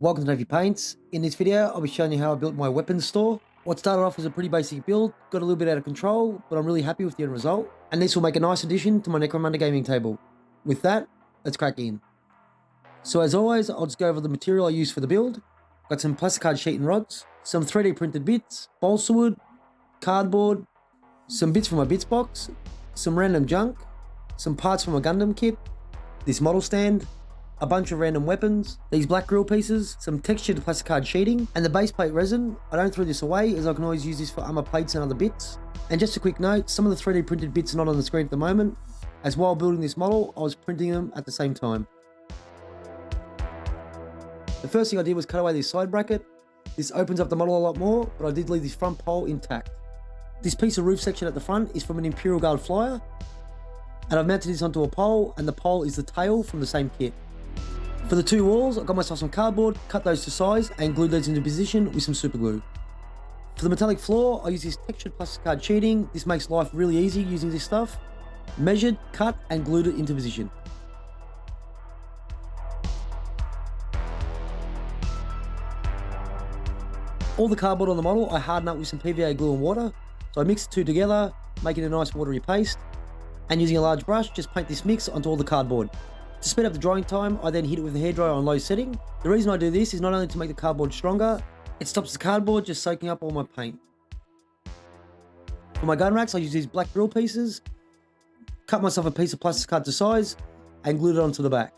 Welcome to Nayfee Paints. In this video, I'll be showing you how I built my weapons store. What started off as a pretty basic build, got a little bit out of control, but I'm really happy with the end result. And this will make a nice addition to my Necromunda gaming table. With that, let's crack in. So as always, I'll just go over the material I used for the build. Got some Platicard Sheet and rods, some 3D printed bits, balsa wood, cardboard, some bits from my bits box, some random junk, some parts from a Gundam kit, this model stand, a bunch of random weapons, these black grill pieces, some textured Platicard sheeting, and the base plate resin. I don't throw this away as I can always use this for armor plates and other bits. And just a quick note, some of the 3D printed bits are not on the screen at the moment, as while building this model, I was printing them at the same time. The first thing I did was cut away this side bracket. This opens up the model a lot more, but I did leave this front pole intact. This piece of roof section at the front is from an Imperial Guard flyer, and I've mounted this onto a pole, and the pole is the tail from the same kit. For the two walls, I got myself some cardboard, cut those to size, and glued those into position with some super glue. For the metallic floor, I use this textured Platicard sheeting. This makes life really easy using this stuff. Measured, cut, and glued it into position. All the cardboard on the model, I harden up with some PVA glue and water. So I mix the two together, making a nice watery paste. And using a large brush, just paint this mix onto all the cardboard. To speed up the drying time, I then hit it with a hairdryer on low setting. The reason I do this is not only to make the cardboard stronger, it stops the cardboard just soaking up all my paint. For my gun racks, I use these black grill pieces, cut myself a piece of Platicard to size, and glued it onto the back.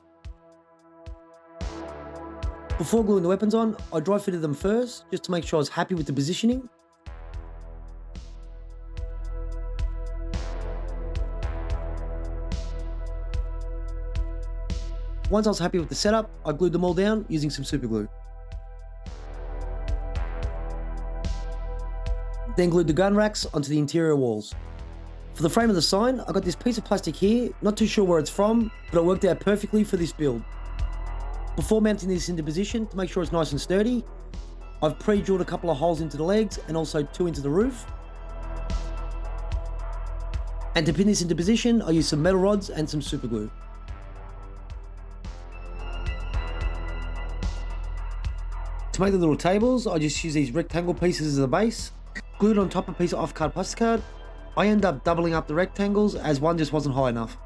Before gluing the weapons on, I dry fitted them first, just to make sure I was happy with the positioning. Once I was happy with the setup, I glued them all down using some super glue. Then glued the gun racks onto the interior walls. For the frame of the sign, I got this piece of plastic here, not too sure where it's from, but it worked out perfectly for this build. Before mounting this into position, to make sure it's nice and sturdy, I've pre-drilled a couple of holes into the legs and also 2 into the roof. And to pin this into position, I used some metal rods and some super glue. To make the little tables, I just use these rectangle pieces as the base, glued on top a piece of off-card Platicard. I ended up doubling up the rectangles as one just wasn't high enough.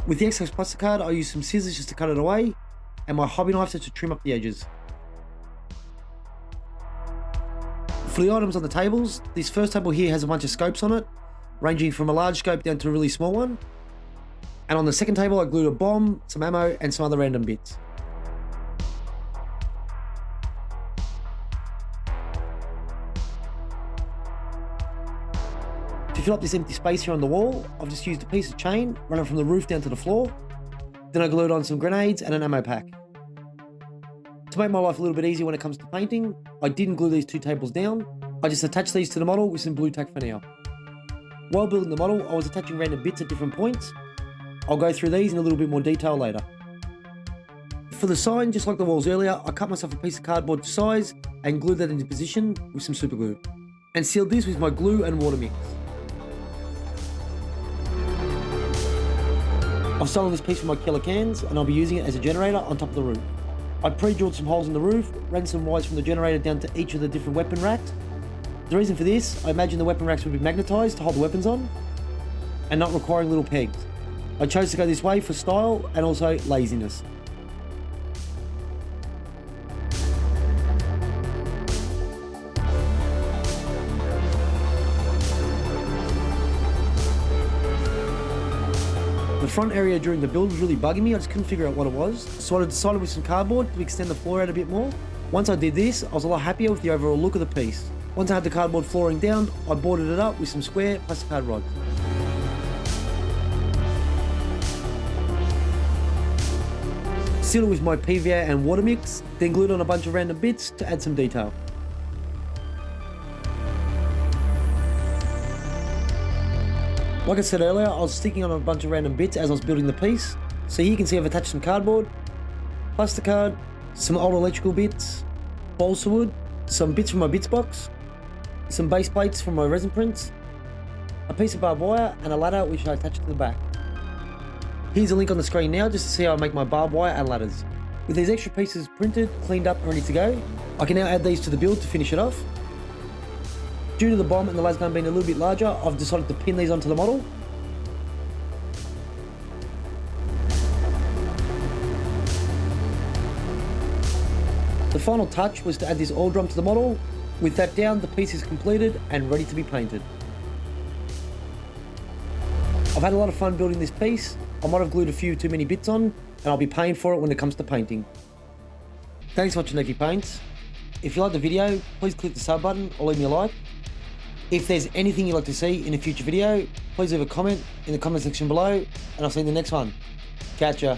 With the excess Platicard, I used some scissors just to cut it away, and my hobby knife just to trim up the edges. For the items on the tables, this first table here has a bunch of scopes on it, ranging from a large scope down to a really small one. And on the second table, I glued a bomb, some ammo, and some other random bits. To fill up this empty space here on the wall, I've just used a piece of chain running from the roof down to the floor. Then I glued on some grenades and an ammo pack. To make my life a little bit easier when it comes to painting, I didn't glue these two tables down. I just attached these to the model with some blue tack for now. While building the model, I was attaching random bits at different points. I'll go through these in a little bit more detail later. For the sign, just like the walls earlier, I cut myself a piece of cardboard to size and glued that into position with some super glue. And sealed this with my glue and water mix. I've stolen this piece from my killer cans and I'll be using it as a generator on top of the roof. I pre-drilled some holes in the roof, ran some wires from the generator down to each of the different weapon racks. The reason for this, I imagine the weapon racks would be magnetized to hold the weapons on and not requiring little pegs. I chose to go this way for style and also laziness. The front area during the build was really bugging me, I just couldn't figure out what it was. So I decided with some cardboard to extend the floor out a bit more. Once I did this, I was a lot happier with the overall look of the piece. Once I had the cardboard flooring down, I boarded it up with some square Platicard rods. Sealed it with my PVA and water mix, then glued on a bunch of random bits to add some detail. Like I said earlier, I was sticking on a bunch of random bits as I was building the piece. So here you can see I've attached some cardboard, Platicard, some old electrical bits, balsa wood, some bits from my bits box, some base plates from my resin prints, a piece of barbed wire and a ladder which I attached to the back. Here's a link on the screen now just to see how I make my barbed wire and ladders. With these extra pieces printed, cleaned up and ready to go, I can now add these to the build to finish it off. Due to the bomb and the las gun being a little bit larger, I've decided to pin these onto the model. The final touch was to add this oil drum to the model. With that down, the piece is completed and ready to be painted. I've had a lot of fun building this piece. I might have glued a few too many bits on, and I'll be paying for it when it comes to painting. Thanks for watching Nayfee Paints. If you like the video, please click the sub button or leave me a like. If there's anything you'd like to see in a future video, please leave a comment in the comment section below, and I'll see you in the next one. Catch ya.